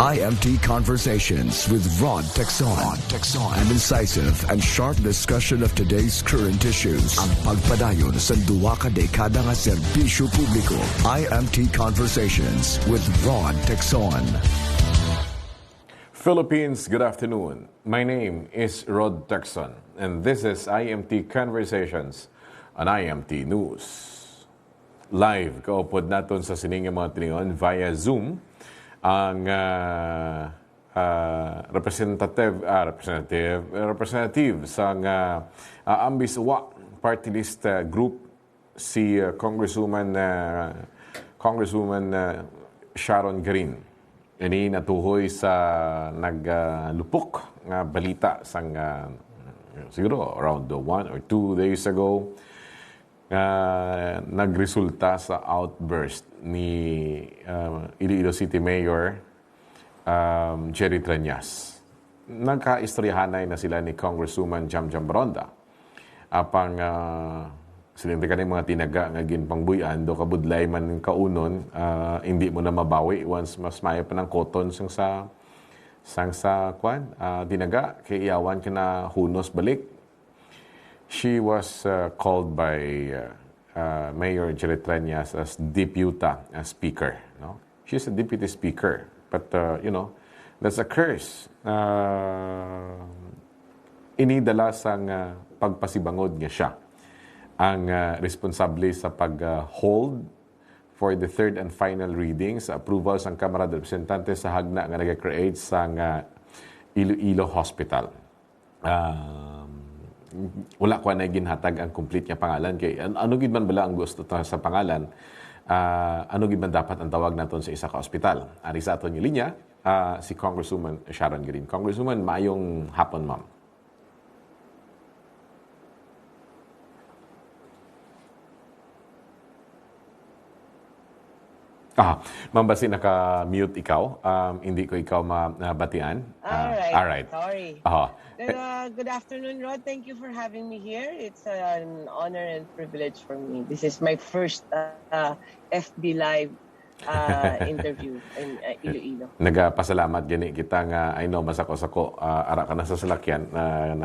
IMT Conversations with RHOD TECSON. An incisive and sharp discussion of today's current issues. Ang pagpadayon sa duwa ka dekada nga serbisyo publiko. IMT Conversations with RHOD TECSON. Philippines, good afternoon. My name is RHOD TECSON and this is IMT Conversations on IMT News. Live, kaupod naton sa sining mga tiningon via Zoom ang representative sa AAMBIS-Owa party list group, si Congresswoman Sharon Garin. Ini natuhoy sa naglupok nga balita sang siguro around 1 or 2 days ago, nagresulta sa outburst ni Iloilo City Mayor Jerry Tranyas. Nagkaistoryahanay na sila ni Congresswoman Jamjam Baronda. Apang silinte ka mga tinaga nga ginpangbuyan do kabudlay man kaunon, hindi mo na mabawi once mas maya pa ng cotton sang sa tinaga kay iyawan ka na hunos balik. She was called by Mayor Jerry Tranyas as Deputa Speaker. No? She's a Deputy Speaker. But, that's a curse. Inidala sang pagpasibangod niya siya. Ang responsable sa pag-hold for the third and final reading sa approval sang Kamara de Representantes sa hagna nga nag-create sang Iloilo Hospital. Wala ko na ginhatag ang complete niya pangalan kay ano gid man bala ang gusto sa pangalan, ano gid man dapat ang tawag naton sa isa ka ospital. Ari sa aton yung linya si Congresswoman Sharon Garin. Congresswoman, maayong hapon, ma'am. Ma'am, basi naka-mute ikaw. Hindi ko ikaw mabatian. All right. Sorry. Good afternoon, Rod. Thank you for having me here. It's an honor and privilege for me. This is my first FB Live interview in Iloilo. Nagpasalamat gani kita nga I know masako-sako ara ka na sa salakyan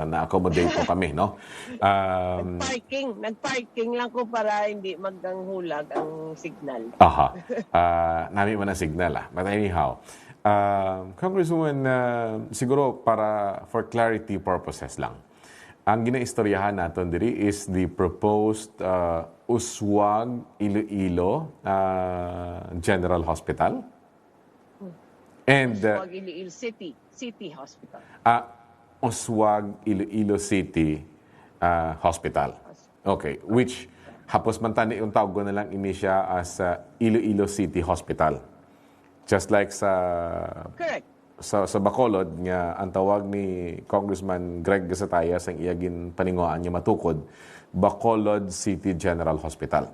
na-accommodate ko kami, no? Nagparking lang ko para hindi maganghulag ang signal. Nami man ang signal But anyhow, Congresswoman, siguro for clarity purposes lang. Ang ginaistoryahan natin diri is the proposed Uswag Iloilo General Hospital. And Uswag Iloilo City Hospital. Uswag Iloilo City Hospital. Okay, which hapos man tani yung tawag na lang ini siya as Iloilo City Hospital. Just like Correct. Sa Bacolod nga ang tawag ni Congressman Greg Gasatayas ang iyagin paninguan niya matukod, Bacolod City General Hospital.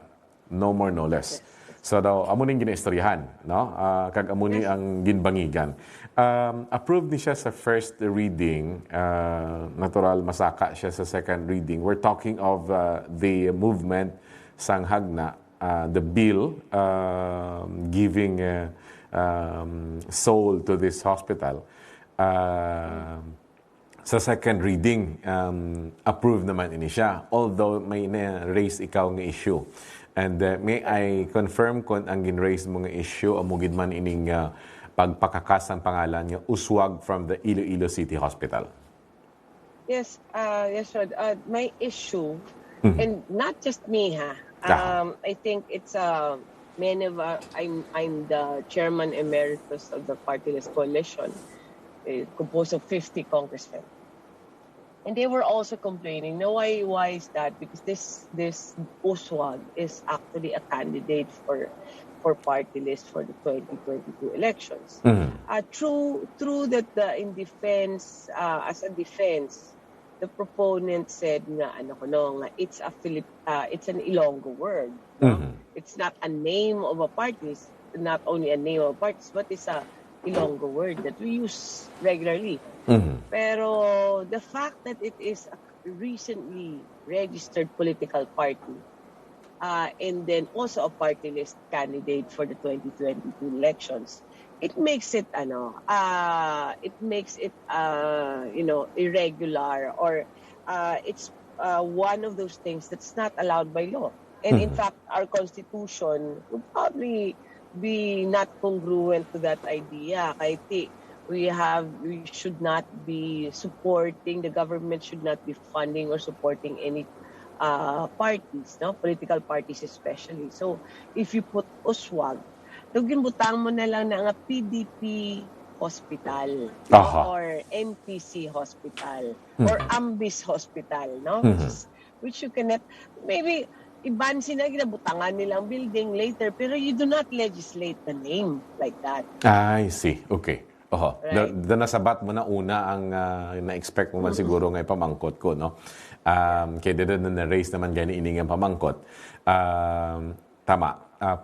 No more, no less. So daw amo ning ginaistoryahan, no? Kag amo ni ang ginbangigan. Approved ni siya sa first reading, natural masaka siya sa second reading. We're talking of the movement sang hagna, the bill giving soul to this hospital. Sa second reading, approved naman ini siya. Although may na-raise ikaw ng issue. And may I confirm kung ang gin-raise mo ng issue, amugid man ining pagpakakas ang pangalan niya, Uswag from the Iloilo City Hospital. Yes, Rod. My issue, and not just me, I think it's many of I'm the chairman emeritus of the party list coalition, composed of 50 congressmen, and they were also complaining. No, why is that? Because this Uswag is actually a candidate for party list for the 2022 elections. True that in defense, as a defense, the proponent said nga it's an Ilonggo word. It's not a name of a party, not only a name of a party, but it's a Ilonggo word that we use regularly. Pero the fact that it is a recently registered political party and then also a party list candidate for the 2022 elections it makes it irregular, or it's one of those things that's not allowed by law. And in fact, our constitution would probably be not congruent to that idea. Kahit we should not be supporting, the government should not be funding or supporting any parties, no, political parties especially. So if you put Uswag, butang mo na lang na nga PDP hospital, no? Or MPC hospital, or AAMBIS-Hospital, no? Which you cannot, maybe iban sila, ginabutangan nilang building later, pero you do not legislate the name like that. I see. Okay. Right. Doon nasabat mo na una ang na-expect mo man siguro ngay pamangkot ko, no? Kaya doon na-raise naman gani iningang pamangkot. Tama.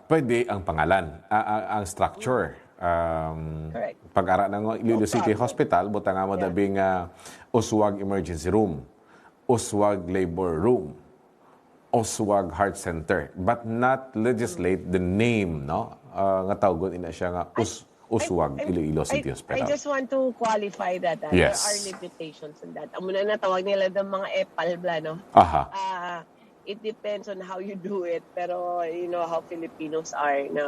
Pwede ang pangalan, ang structure. Correct. Pag-ara ng Iloilo City Hospital, buta nga mo dabing Uswag Emergency Room, Uswag Labor Room, Uswag Heart Center, but not legislate the name, no? Nga tawgon ina siya nga Uswag Iloilo City Hospital. I just want to qualify that. Yes. There are limitations on that. Ang muna natawag nila ng mga epalbla, no? It depends on how you do it. Pero you know how Filipinos are na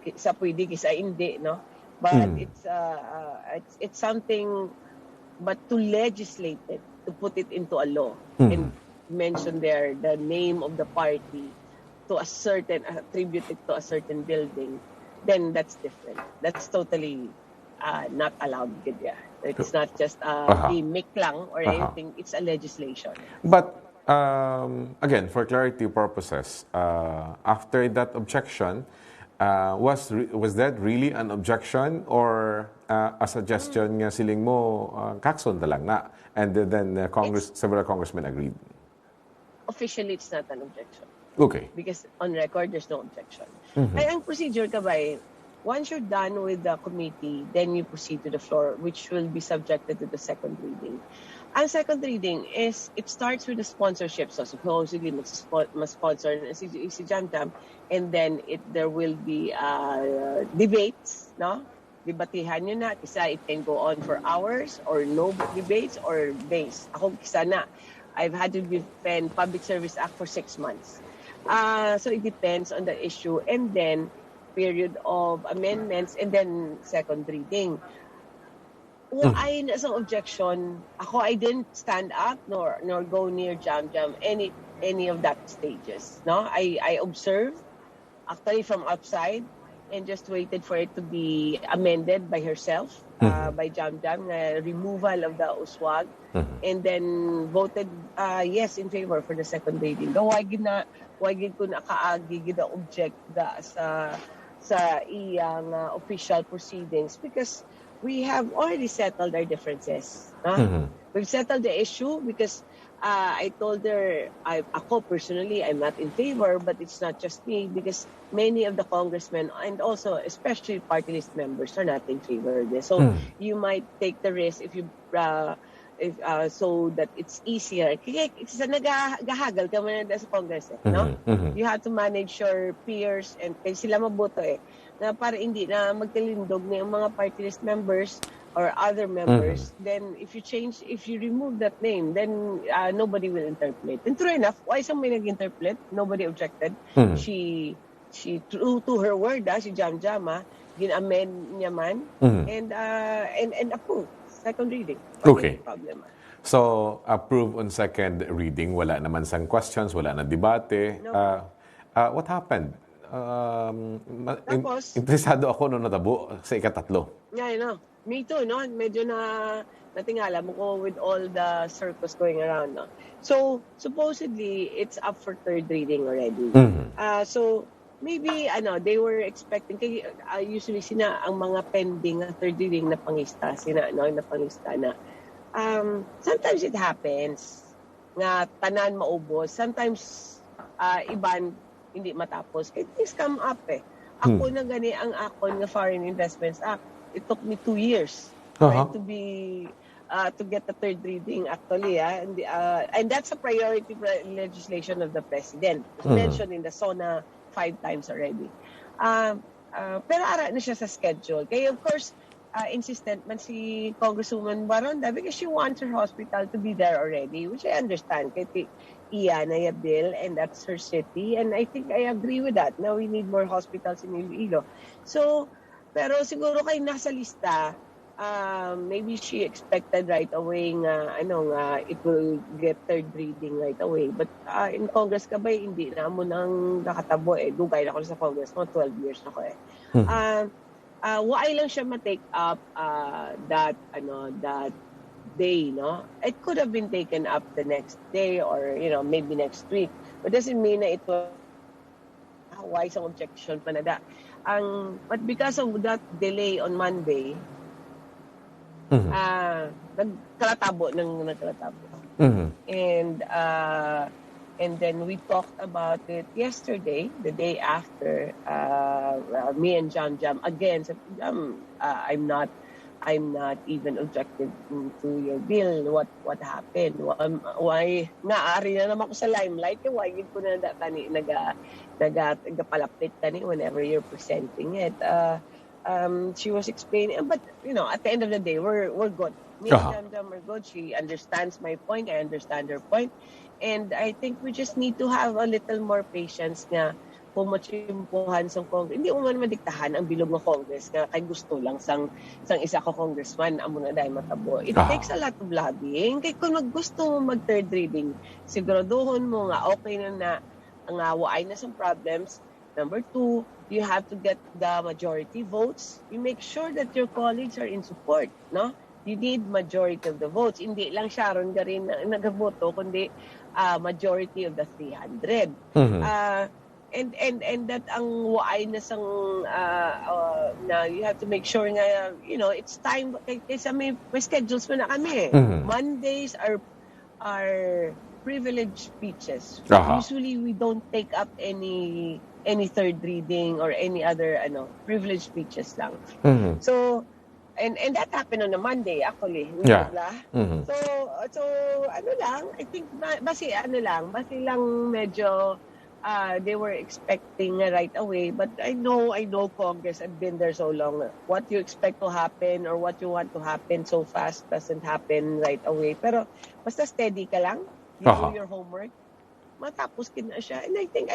isa pwede, isa hindi, no? But it's something, but to legislate it, to put it into a law and mention there the name of the party to a certain, attribute it to a certain building, then that's different. That's totally not allowed. Yeah. It's not just gimmick lang or anything. It's a legislation. But again, for clarity purposes, after that objection, was that really an objection or a suggestion nga siling mo kakson lang na, and then several congressmen agreed? Officially, it's not an objection. Okay. Because on record, there's no objection. Ay, ang procedure ka ba once you're done with the committee, then you proceed to the floor, which will be subjected to the second reading. Ang second reading is, it starts with the sponsorship. So supposedly, mas-sponsor si Jam Jam, and then there will be debates, no? Debatihan nyo na. Kisa, it can go on for hours, or no debates, or days. Ako, kisa na. I've had to defend Public Service Act for 6 months. So it depends on the issue, and then period of amendments, and then second reading. I as an objection, I didn't stand up nor go near Jam Jam any of that stages. No, I observed actually from outside and just waited for it to be amended by herself, by Jam Jam, removal of the Uswag, and then voted yes in favor for the second reading. Though wag ko na kaagi gida object sa iyang official proceedings, because we have already settled our differences. We've settled the issue because I told her, ako personally, I'm not in favor, but it's not just me, because many of the congressmen and also especially party list members are not in favor of this. So you might take the risk if you so that it's easier. Kaya nagahagal ka man sa Congress, no? You have to manage your peers and sila maboto na para hindi na magkalindog na yung mga party list members or other members. Then if you remove that name, then nobody will interpolate. And true enough, why somebody nag-interpolate? Nobody objected. She true to her word, si Jam Jam, gin-amend niya man, and approved. Second reading. Okay. Problem. So, approve on second reading. Wala naman sang questions, wala na debate. No. What happened? Tapos, Interesado ako nung natabo sa ikatatlo. Yeah, me too, no? Medyo natingala mo ko with all the circus going around, no? So, supposedly, it's up for third reading already. So, maybe, they were expecting, usually ang mga pending na third reading na pangista, na sometimes it happens nga tanan maubos. Sometimes, iban hindi matapos. Things come up Ako na gani ang akon nga Foreign Investments Act. It took me 2 years to be to get the third reading actually. And that's a priority legislation of the President. It's mentioned in the SONA 5 times already. Pero ara na siya sa schedule. Kaya of course, insistent man si Congresswoman Baronda because she wants her hospital to be there already, which I understand. Kaya iyan ay a bill and that's her city. And I think I agree with that. Now we need more hospitals in Iloilo. So, pero siguro kay nasa lista, maybe she expected right away nga, it will get third reading right away. But in Congress ka ba, hindi na mo nang nakatabo eh. Dugay na ako sa Congress, 12 years na ko eh. Why lang siya ma-take up that day, no? It could have been taken up the next day or, maybe next week. But doesn't mean na ito why isang objection pa na da. But because of that delay on Monday, nagkalatabo. And then we talked about it yesterday, the day after. Me and Jam again. I'm not even objective to your bill. What happened? Why nga ari na naman ko sa limelight? Why yun ko na tani nagapalapit tani whenever you're presenting it. She was explaining, but at the end of the day, we're good. Me and Jam are good. She understands my point. I understand her point. And I think we just need to have a little more patience nga pumutsimpuhan sa Congress. Hindi mo man madiktahan ang bilog ng Congress nga kay gusto lang sang isa ka congressman amo na dahil matabo. It takes a lot of lobbying. Kaya kung gusto mo mag third reading, siguraduhon mo nga okay na ang waay na some problems. Number 2, you have to get the majority votes. You make sure that your colleagues are in support, no? You need majority of the votes. Hindi lang Sharon Garin nagaboto, kundi majority of the 300. And that ang waay na sang na you have to make sure nga it's time kaysa may schedules mo na kami. Mondays are privilege speeches. Usually we don't take up any third reading or any other privilege speeches lang. So and that happened on a Monday actually. So I think basi lang medyo they were expecting right away, but I know Congress. I've been there so long. What you expect to happen or what you want to happen so fast doesn't happen right away. Pero basta steady ka lang, you do your homework, matapos kina siya. And I think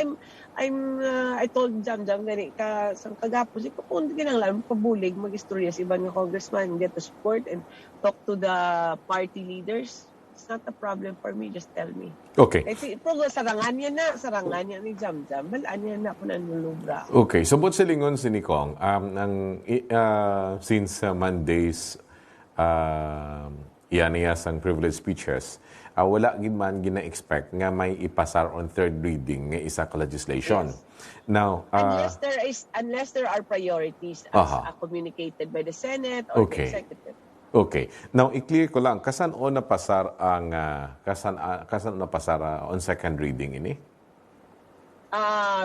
I told Jam gani ka sang kagapos ko kung ginanglan pabulig mag-istorya si ibang congressman, get to support and talk to the party leaders. It's not a problem for me, just tell me. Okay. Kasi sarangan niya ni Jam balaan niya na kung nanulubra. Okay, so but silingon si Nikong, since Mondays iyaniyas ang privilege speeches, wala gid man gina-expect nga may ipasar on third reading nga isa ka legislation. Yes. Now, unless there are priorities as communicated by the Senate or the Executive. Okay. Now, i-clear ko lang, kasan o napasar ang kasan napasar on second reading ini?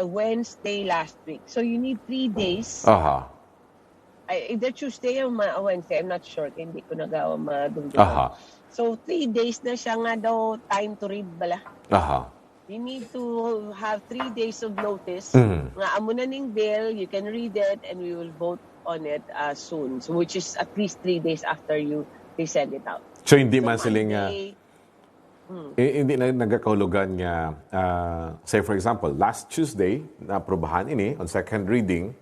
Wednesday last week. So you need 3 days. Either Tuesday or Wednesday, I'm not sure. Hindi ko nagawa madungdungan. So 3 days na siya nga daw time to read bala. You need to have 3 days of notice. Nga amo na ning bill, you can read it and we will vote on it soon. So which is at least 3 days after they send it out. So hindi man siling hindi na nagkahulugan nga say for example, last Tuesday na aprobahan ini on second reading,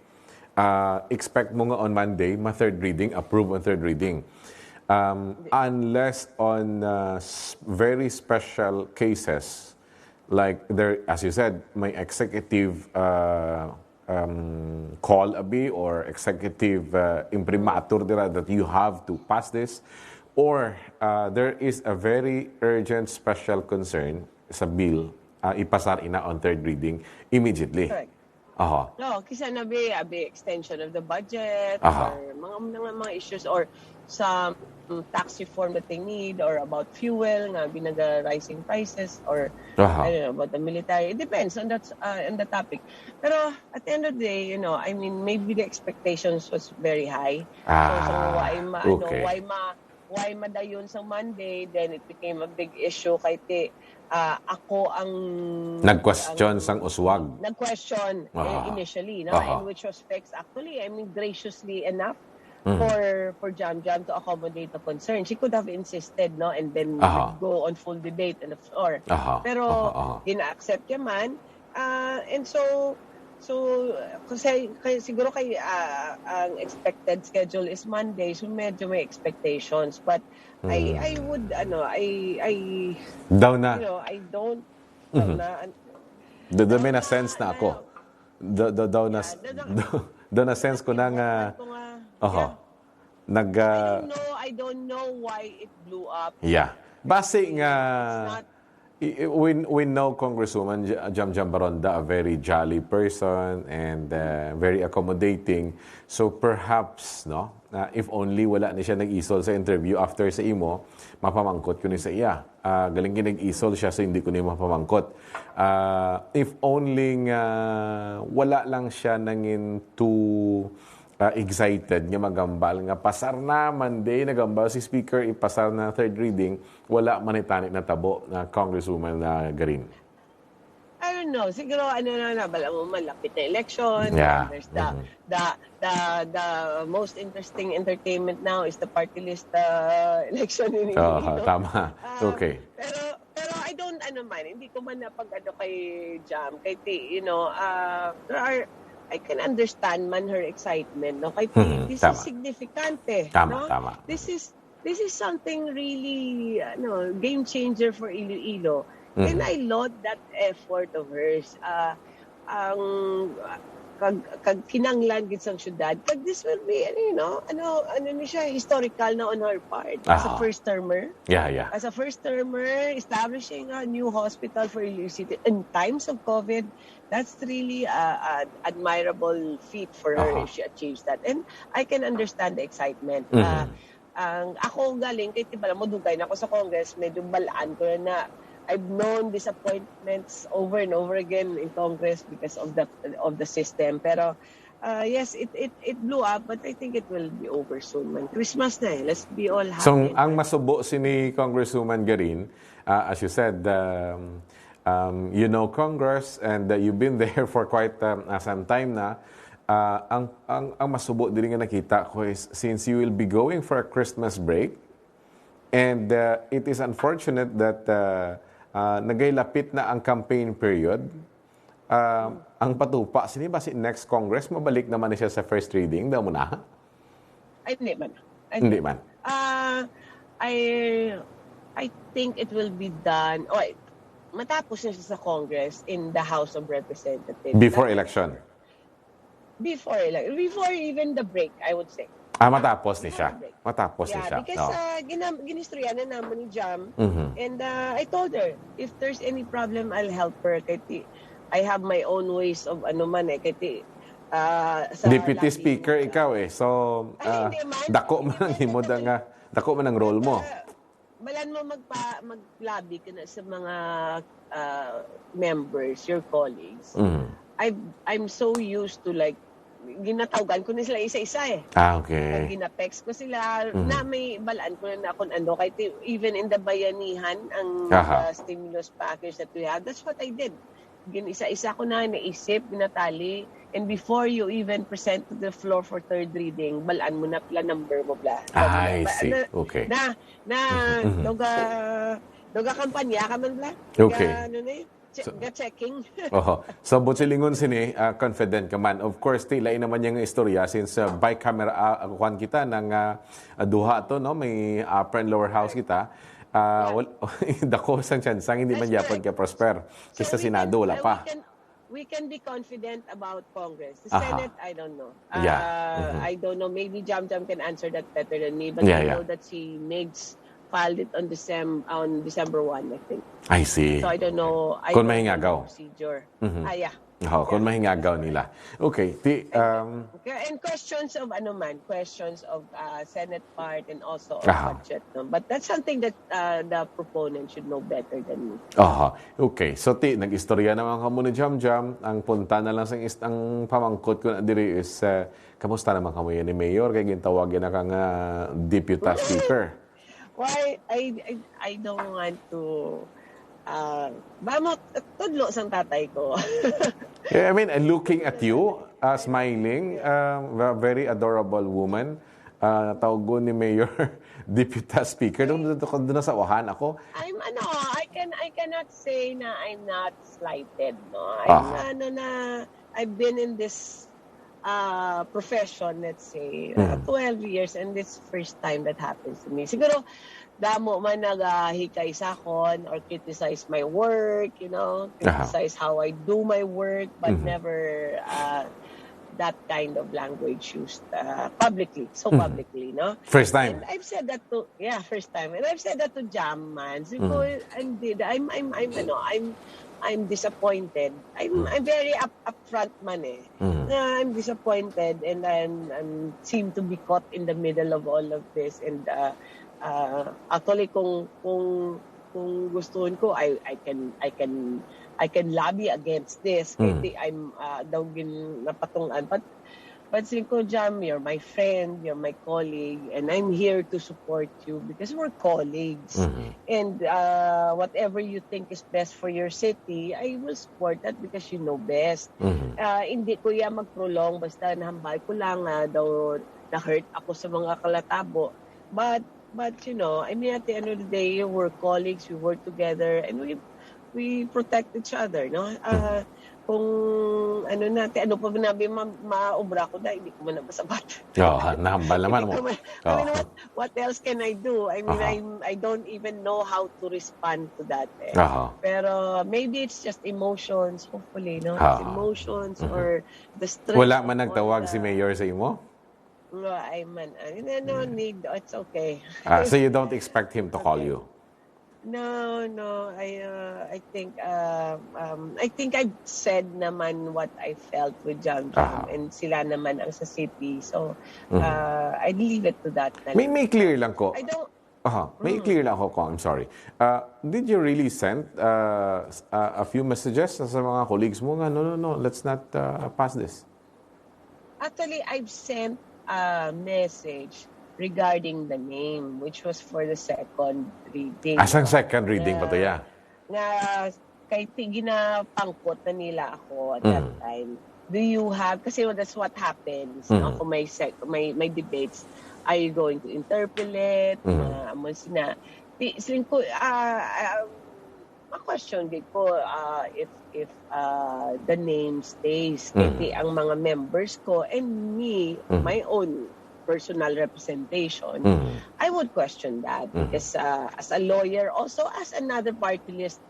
expect mo nga on Monday third reading, approve on third reading. Unless on very special cases like there, as you said, may executive call abi or executive imprimatur dira that you have to pass this, or there is a very urgent special concern sa bill, ipasar ina on third reading immediately. Correct. No, kisa na be extension of the budget or mga issues or some tax reform that they need or about fuel nga binaga-rising prices or I don't know about the military. It depends on the topic. Pero at the end of the day, I mean maybe the expectations was very high. So why madayon sa Monday, then it became a big issue kay ako ang Nag-question sang Uswag. Nag-question initially, no? And which was fixed actually, I mean, graciously enough for Jam Jam to accommodate the concern. She could have insisted, no? And then go on full debate on the floor. Pero gina-accept niya man. And so kasi siguro ang expected schedule is Monday, so medyo may expectations, but I would daw na, you know, I don't daw na may na sense na ako daw na sense ko nang I don't know why it blew up. base nga we know Congresswoman Jam Baronda, a very jolly person and very accommodating. So perhaps, no, if only wala na siya nag-isol sa interview after sa imo, mapamangkot ko ni sa iya. Galing nag-isol siya, so hindi ko ni mapamangkot. If only wala lang siya nangin too excited nga magambal nga pasar na Monday nagambal si speaker ipasar na third reading, wala manitanik na tabo na Congresswoman Garin. I don't know, siguro bala mo malapit na election. There's the most interesting entertainment now is the party list election in Iloilo. Tama. Okay. Pero I don't hindi ko man napag kay Jam kay there are, I can understand man her excitement, no? Kay this is significant, Tama, no? tama. This is something really game changer for Iloilo. And I laud that effort of hers. Kinanglan gid sang syudad. Kag this will be ni siya historical na on her part as a first termer. As a first termer, establishing a new hospital for Iloilo City in times of COVID. That's really an admirable feat for her if she achieves that. And I can understand the excitement. Ako galing, kay tibala mo dugay na ako sa Congress, medyo balaan ko na I've known disappointments over and over again in Congress because of the system. Pero yes, it blew up, but I think it will be over soon. Man. Christmas na Let's be all happy. So, ang masubo si ni Congresswoman Garin, as you said, you know Congress and you've been there for quite some time na. Ang masubo din nga nakita ko is since you will be going for a Christmas break and it is unfortunate that nagaylapit na ang campaign period. Ang patupa, sini ba si next Congress, mabalik naman siya sa first reading? Daw mo na? Ay, hindi man. Hindi man. I think it will be done. Matapos na siya sa Congress in the House of Representatives. Before election? Before even the break, I would say. Matapos ni siya. Matapos ni siya. Because ginistorya na naman ni Jam. And I told her, if there's any problem, I'll help her. Kaya I have my own ways of Deputy Speaker ikaw So, dako man ang role mo. Balan mo mag-lobby ka na sa mga members, your colleagues. I'm so used to ginatawagan ko na sila isa-isa Okay. Pag ginatext ko sila, na may balaan ko na kung kahit even in the bayanihan, ang stimulus package that we have, that's what I did. Isa-isa ko na naisip, ginatali, and before you even present to the floor for third reading, balaan mo na pala number mo pala. I see. Okay. Doga kampanya ka man pala. Okay. Checking. So, butsilingon sini, confident ka man. Of course, lain naman yung istorya since by camera akuan kita ng duha to, no? May upper and lower house kita. Dako sang chansang hindi man yapon ka prosper. Kisa Senado, wala pa. We can be confident about Congress. The Senate, I don't know. I don't know. Maybe Jam can answer that better than me. But I know that si Migs filed it on December 1, I think. I see. So I don't know. Kung mahingagaw. Procedure. Kung mahingagaw nila. Okay. And questions of questions of Senate part and also of budget. No? But that's something that the proponent should know better than me. Okay. So nag-istorya naman kamo ni Jam. Ang punta na lang ang pamangkot ko na diri is kamusta naman kamo ni Mayor kay gintawagin na kang deputy speaker. Why? I don't want to... Bamot, tudlo sang tatay ko. Yeah, I mean, looking at you, smiling, very adorable woman. Tawag ko ni Mayor Deputy Speaker. Doon sa Ohan ako. I cannot say na I'm not slighted, no. Ah. I've been in this profession, let's say, 12 years, and this first time that happens to me. Siguro, damo man naghikay sa akon or criticize my work, criticize how I do my work, but never that kind of language used publicly, publicly, no? First time. And I've said that to, first time. And I've said that to Jam man. Siguro, I'm disappointed. I'm very upfront man eh. I'm disappointed and I'm seem to be caught in the middle of all of this, and actually kung gustuhin ko, I can lobby against this. I'm daw napatungan, but ko, Jam, you're my friend, you're my colleague, and I'm here to support you because we're colleagues. And whatever you think is best for your city, I will support that because you know best. Hindi ko yan magprolong, basta nahambal ko lang daw na-hurt ako sa mga kalatabo. But I mean, at the end of the day, we're colleagues, we work together, and we protect each other, no? Kung ano pa nabi maobra ko dahil hindi ko man nabasabat. Nahambal naman mo. I mean, what else can I do? I mean, I don't even know how to respond to that. Pero maybe it's just emotions, hopefully, no? It's emotions or the stress. Wala man nagtawag si Mayor sa imo? No, no need. It's okay. So you don't expect him to call you? No. I think I've said naman what I felt with Jam, and sila naman ang sa city. So I'd leave it to that. May clear lang ko. I don't. May clear lang ako. I'm sorry. Did you really send a few messages sa mga colleagues mo nga? No. Let's not pass this. Actually, I've sent a message regarding the name, which was for the second reading. Asang second reading pa to, Nga, kahit ginapangkot na nila ako at that time. Do you have, kasi that's what happens, no? Kung may debates, are you going to interpolate? Ma-question din ko if the name stays. Kasi ang mga members ko and me, my own personal representation, I would question that because as a lawyer, also as another party list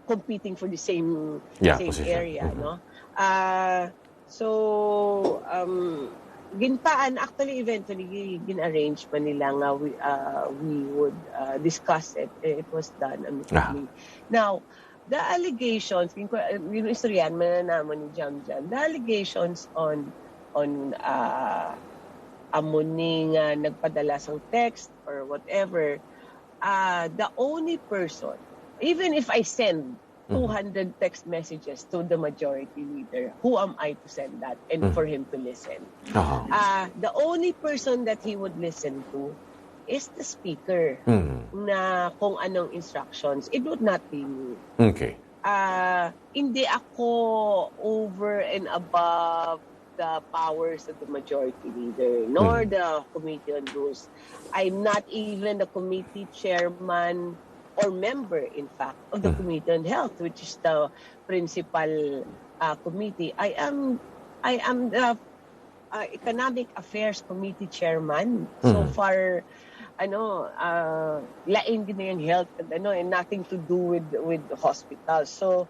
competing for the same area, no? So ginpaan actually eventually gin-arrange pa nila nga we would discuss it. It was done amicably. Now, the allegations, yung istoryan mananaman ni Jam, the allegations on amon nga nagpadala sang text or whatever, the only person, even if I send 200 text messages to the majority leader, who am I to send that and for him to listen? The only person that he would listen to is the speaker na kung anong instructions. It would not be me. Okay. Hindi ako over and above the powers of the majority leader, nor the Committee on Rules. I'm not even the committee chairman or member, in fact, of the Committee on Health, which is the principal committee. I am the Economic Affairs Committee chairman. So far, lain din yung health and nothing to do with hospitals. So,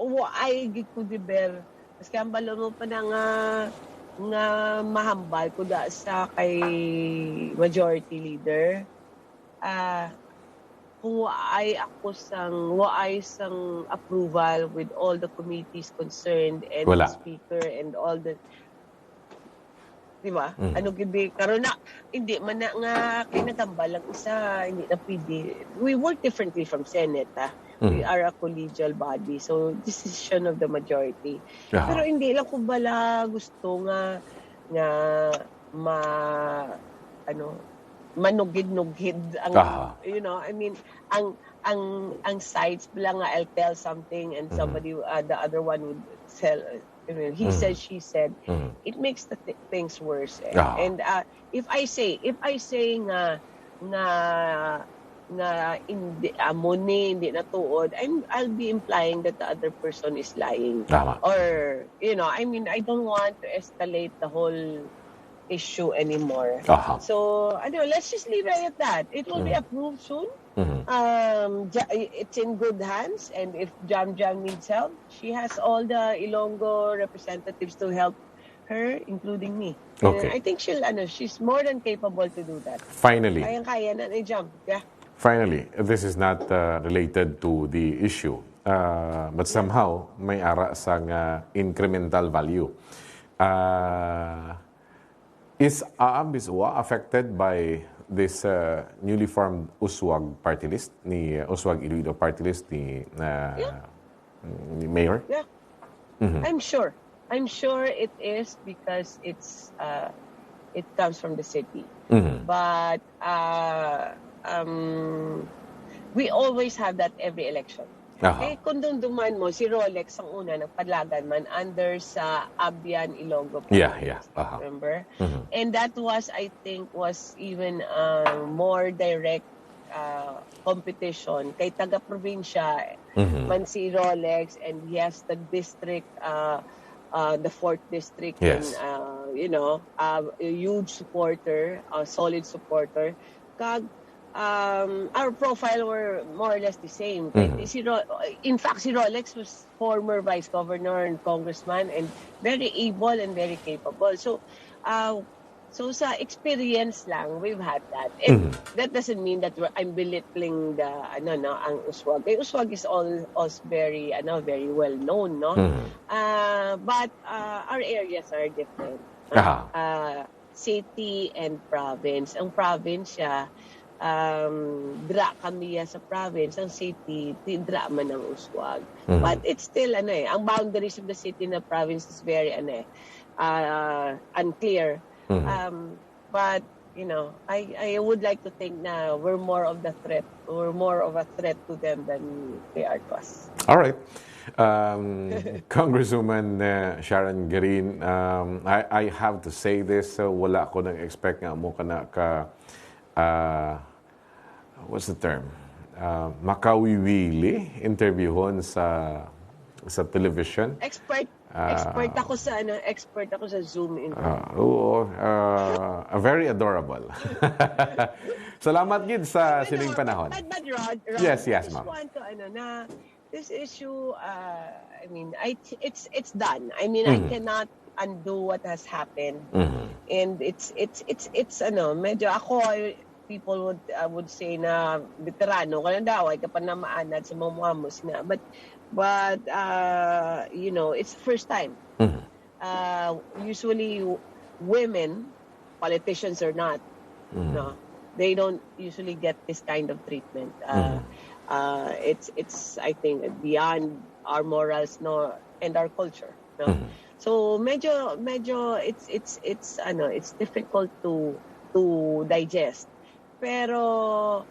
I could be mas kambalo mo pa na nga mahambal ko da sa kay majority leader. Kung waay sang approval with all the committees concerned and the speaker and all the, di ba? Ano gibi karon na hindi man na nga kinatambal lang isa, hindi na pwede. We work differently from Senate. We are a collegial body, so decision of the majority. Pero hindi lang ko bala gusto nga manugid-nugid ang you know, I mean, ang sides lang nga I'll tell something and somebody the other one would tell, I mean, he said, she said, it makes the things worse. And if I say nga hindi hindi natuod, I'll be implying that the other person is lying. Or you know, I mean, I don't want to escalate the whole issue anymore. So let's just leave it at that. It will be approved soon. It's in good hands, and if Jam needs help, she has all the Ilonggo representatives to help her, including me. Okay. I think she's more than capable to do that. Finally. Kaya na ni Jam. Yeah. Finally, this is not related to the issue, but somehow may ara sang incremental value. Is AAMBIS-Owa affected by this newly formed Uswag party list, ni Uswag Iloilo party list ni Mayor? Yeah. I'm sure it is because it comes from the city. But we always have that every election. Eh, kung duman mo, si Rolex ang una, nagpadlagan man under sa Ilonggo. Yeah. Remember? And that was, I think, was even more direct competition kay taga-probinsya man si Rolex, and he has the district, the 4th district, yes. And a huge supporter, a solid supporter. Our profile were more or less the same. In fact, si Rolex was former vice governor and congressman and very able and very capable. So sa experience lang, we've had that. And that doesn't mean that I'm belittling the ang Uswag. The Uswag is also very very well known, no? But our areas are different. City and province. Ang province siya, dra kami sa province, ang city dra man ang Uswag. But it's still ang boundaries of the city and the province is very unclear. But I would like to think na we're more of a threat to them than they are to us. All right. Congresswoman Sharon Garin, I have to say this, wala ko nang expect nga mo ka what's the term? Makawiwili interviewon sa television. Expert ako sa Zoom interview. Very adorable. Salamat gid sa sining panahon. But Rod, yes, I ma'am. want to na this issue, I mean, it's done. I mean, I cannot undo what has happened. And it's medyo ako, people would say na veterano ka na daw, ay ka pa na maanad sa mga muamos na. But it's the first time. Usually women, politicians or not, no, they don't usually get this kind of treatment. It's I think beyond our morals, no, and our culture, no. So medyo it's difficult to digest. Pero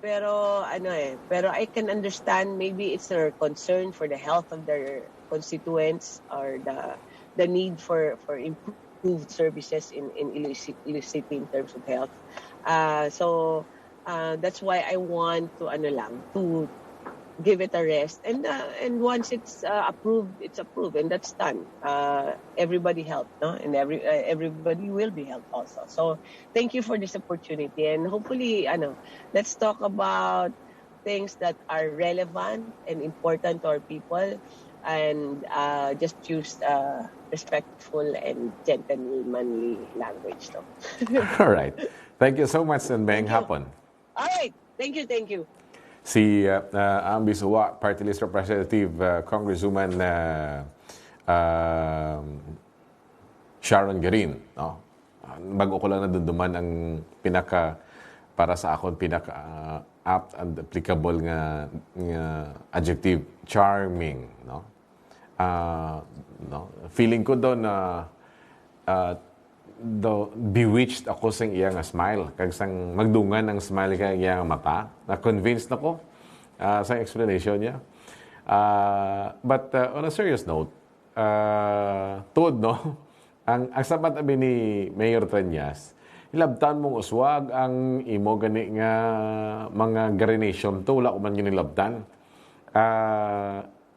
I can understand, maybe it's their concern for the health of their constituents or the need for improved services in Iloilo City in terms of health. So that's why I want to give it a rest, and once it's approved, and that's done. Everybody helped, no, and everybody will be helped also. So thank you for this opportunity, and hopefully, let's talk about things that are relevant and important to our people, and just use respectful and gentlemanly language, no? All right. Thank you so much, and mayang hapon. All right. Thank you. Si AAMBIS-Owa Party List Representative Congresswoman Sharon Garin, no? Bago ko lang nadunduman ang para sa akon apt and applicable nga adjective, charming, no? Feeling ko doon na bewitched ako sa iya nga smile. Kag sang magdungan ang smile kag iya nga mata. Na-convinced ako sa explanation niya. But on a serious note, tuod no, ang sabat abi ni Mayor Tranyas, ilabtan mong uswag ang imo gani nga mga garination to, wala ko man yun ilabtan.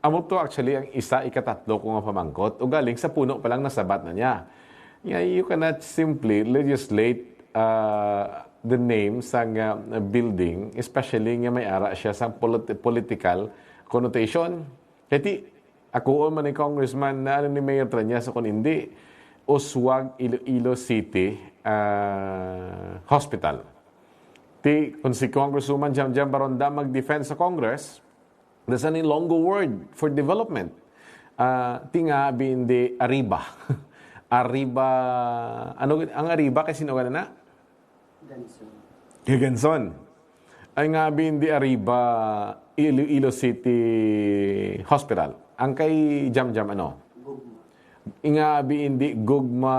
Amo to actually ang ikatatlo ko nga pamangkot o galing sa puno pa lang nasabat na niya. Yeah, you cannot simply legislate the name sa building, especially nga may ara siya sa political connotation. Kaya ako man ni Congressman na ni Mayor Tranyas kung hindi, Uswag Iloilo City Hospital. Kung si Congresswoman Jam Baronda mag-defend sa Congress, that's an Ilonggo word for development. Tinga bindi Arriba. Arriba, ano ang Arriba kasi sino na? Ganson. Ay nga bindi Arriba Iloilo City Hospital. Ang kay Jam ano? Inga bindi Gugma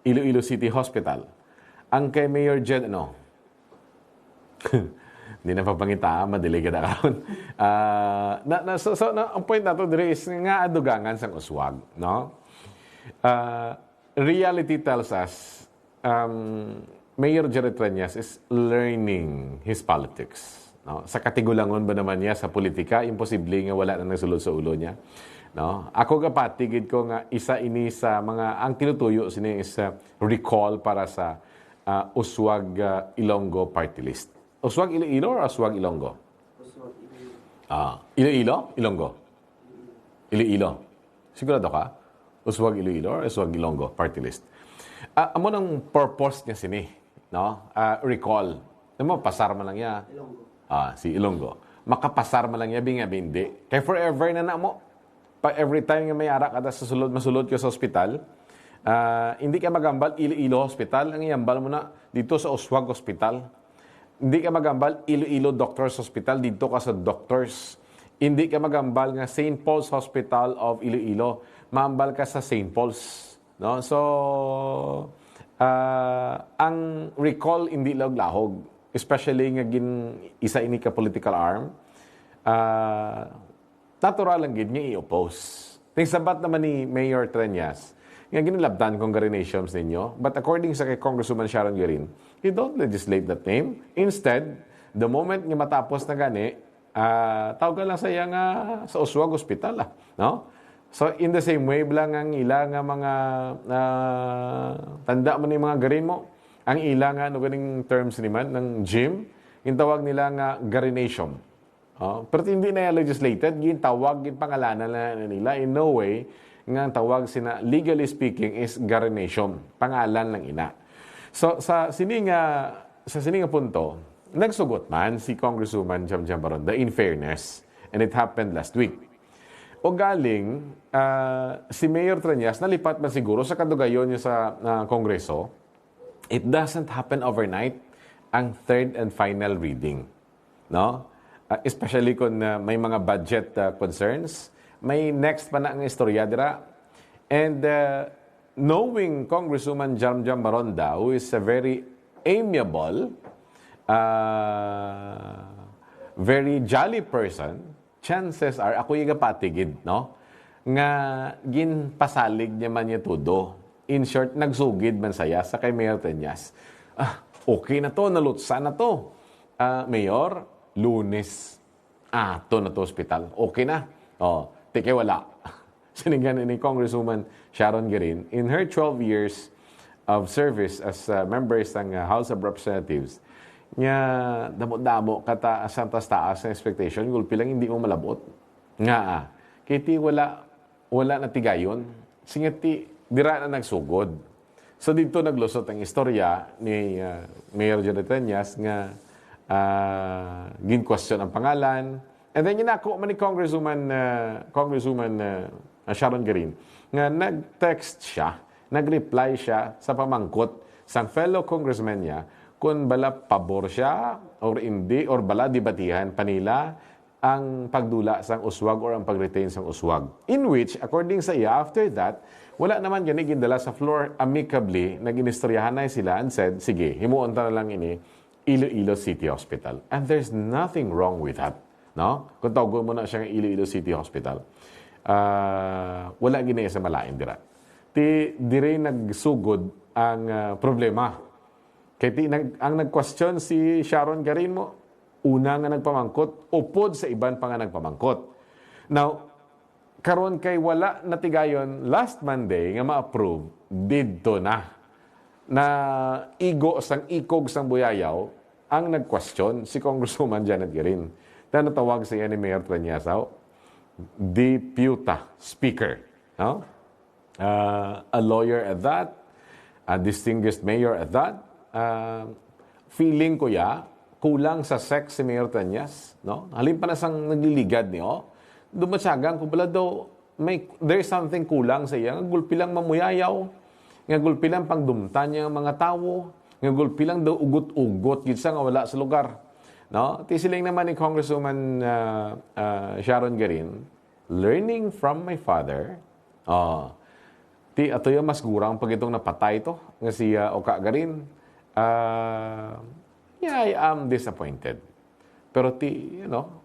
Iloilo City Hospital. Ang kay Mayor Jed ano? Hindi na papangita, madili ka na karon. Ang point na to dire is nga adugangan sang uswag, no? Reality tells us Mayor Jared Tranyas is learning his politics, no? Sa katigulangon ba naman niya sa politika, imposible nga wala na nagsulod sa ulo niya, no? Ako kapatigid ko nga isa ini sa mga ang tinutuyo sini is recall para sa Uswag Ilonggo Party List. Uswag Iloilo or Uswag Ilonggo? Uswag Iloilo. Iloilo? Ilonggo? Iloilo. Sigurado ka? Uswag Iloilo or Uswag Ilonggo Party List. Amo ng purpose niya sini, no? Recall. Mo pasar man lang niya. Ilonggo. Si Ilonggo. Makapasar man lang niya binga bindi. Kay forever na mo. Pa every time nga may ara kada sa masulod ka sa ospital, hindi ka magambal Iloilo Hospital, ang iambal mo na dito sa Uswag Hospital. Hindi ka magambal Iloilo Doctors Hospital, dito ka sa Doctors. Hindi ka magambal nga St. Paul's Hospital of Iloilo, maambal ka sa St. Paul's, no? So ang recall hindi lahog, especially nga isa ini ka political arm. Natural lang gid nga i-oppose. Ting sabat naman ni Mayor Tranyas nga ginilabtan kong garinations ninyo. But according sa kay Congresswoman Sharon Garin, you don't legislate that name. Instead, the moment nga matapos na gani, tawagan lang sa iya nga sa Uswag Hospital. No? So, in the same way, bilang ang ila nga mga tanda mo ni mga garin mo, ang ila nga, ano ganing terms naman, ng gym, yung tawag nila nga garination. Pero hindi na legislated, yung tawag, yung pangalanan na nila, in no way, nga ang tawag sina legally speaking is garination, pangalan ng ina. So sa sininga punto, nagsugot man si Congresswoman Jam Baronda in fairness, and it happened last week. O galing si Mayor Tranyas nalipat man siguro sa kadugayon niya sa Kongreso. It doesn't happen overnight ang third and final reading, no? Especially kung may mga budget concerns. May next pa na ang istorya dira. And knowing Congresswoman Jam Baronda, who is a very amiable, very jolly person, chances are, ako yung patigid, no? Nga ginpasalig niya man niya tudo. In short, nagsugid man saya sa kay Mayor Tranyas. Okay na to, nalutsa na to. Mayor, Lunes, to na to hospital. Okay na. Teke wala. Sinigyan ni Congresswoman Sharon Garin, in her 12 years of service as members ng House of Representatives, nga damo-damo kata asang taas na expectation, gulpi lang hindi mo malabot. Nga kiti wala na tigayon. Singati dira na nagsugod. So dito naglusot ang istorya ni Mayor Jared Tranyas nga gin-question ang pangalan. And then ginako man ni Congresswoman Sharon Garin nga nag-text siya, nag-reply siya sa pamangkot sang fellow congressman niya kung bala pabor siya or hindi or bala dibatihan panila ang pagdula sang uswag or ang pag-retain sang uswag. In which, according sa iya, after that, Wala naman gani gindala sa floor amicably, nag-inistoryahan na sila and said, sige, himuon ta na lang ini Iloilo City Hospital. And there's nothing wrong with that. No? Kung tawagin mo na siya ng Iloilo City Hospital, wala ginaya sa malain dira. Di rin nagsugod ang problema. Kaya ang nag-question si Sharon Garin mo, una nga nagpamangkot, upod sa iban pa nga nagpamangkot. Now, karon kay wala natigayon last Monday nga ma-approve didto na ikog sang buyayaw ang nag-question si Congresswoman Janet Garin. Na natawag sa iya ni Mayor Tranyasaw, Deputa Speaker. No? A lawyer at that, a distinguished mayor at that. Feeling ko kulang sa sex si Mayor Tranyas. No? Halin pa na sang nagliligad niyo. Dumatsagang kung pala daw, there's something kulang sa iya. Nga gulpi lang mamuyayaw. Nga gulpi lang pangdumtan niya ang mga tao. Nga gulpi lang daw ugot-ugot. Gitsa nga wala sa lugar. No? Tisiling naman ni Congresswoman Sharon Garin, learning from my father, ato yung mas gurang pag itong napatay to, nga si Oka Garin, I am disappointed. Pero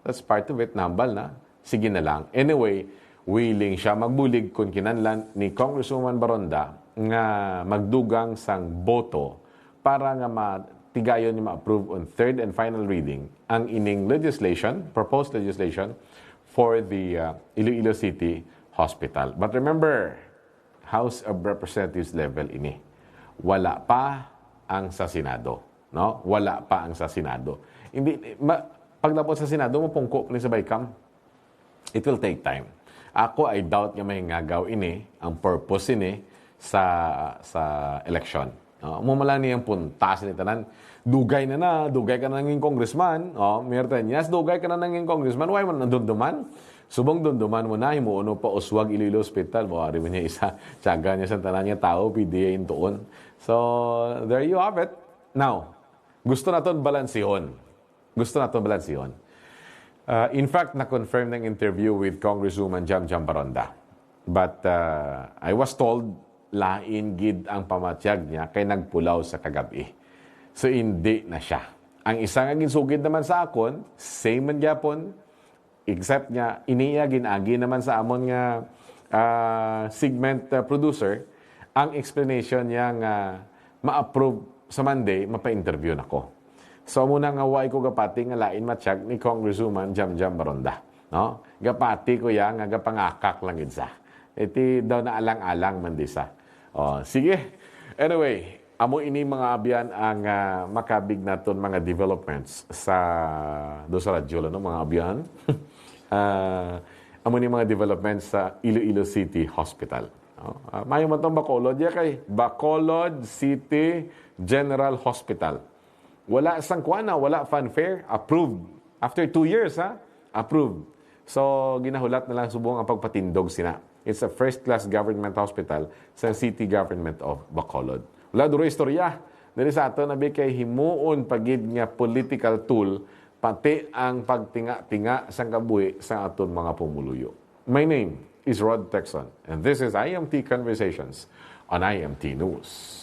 that's part of it, nambal na. Sige na lang. Anyway, willing siya magbulig kung kinanlan ni Congresswoman Baronda nga magdugang sang boto para nga matigayon ni ma-approve on third and final reading ang ining proposed legislation for the Iloilo City Hospital. But remember, House of Representatives level ini. Wala pa ang sa Senado. No? Wala pa ang sa Senado. Pag napot sa Senado, mapungko ni sa Baykam. It will take time. Ako, I doubt nga may ngagaw ini, ang purpose ini sa election. Mumala niyang puntas ni tanan. Dugay ka na nanging congressman. Mayor Tranyas, dugay ka na nanging congressman. Why mo nandunduman? Subong dunduman mo na, himuuno pa Uswag, Iloilo Hospital. Bawari mo niya isa, tiyaga niya sa tanan niya tao, PDA in tuon. So, there you have it. Now, gusto naton balansihon. In fact, na-confirm ng interview with Congresswoman Jam Baronda. But I was told, lain gid ang pamatyag niya kay nagpulaw sa kagabi. So, hindi na siya. Ang isang ginsugid naman sa akon, same man gyapon, except niya, iniya ginagi naman sa amon nga segment producer, ang explanation niya nga ma-approve sa Monday, mapa-interview nako. So, muna nga way ko gapati nga lain matsyag ni Congresswoman Jam Baronda. No? Gapati ko nga gapangakak lang isa. Iti daw na alang-alang mandisa. Sige. Anyway, amo ini mga abyan ang makabig naton mga developments do sa radyo, no? Mga abyan. Amo ni mga developments sa Iloilo City Hospital. Mayo man tong Bacolod kay Bacolod City General Hospital. Wala sangkuana, wala fanfare, approved. After 2 years, approved. So, ginahulat na lang subong ang pagpatindog sina. It's a first-class government hospital sa City Government of Bacolod. Wala duro istorya. Dili sa ato nabi kay himuon pagid nga political tool pati ang pagtinga-tinga sang kabuhi sa aton mga pumuluyo. My name is RHOD TECSON and this is IMT Conversations on IMT News.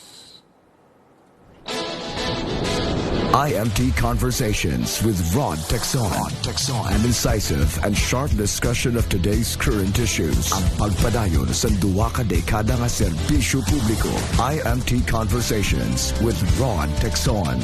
IMT Conversations with RHOD TECSON. An incisive and sharp discussion of today's current issues. Ang pagpadayon sa duwa ka dekada nga serbisyo publiko. IMT Conversations with RHOD TECSON.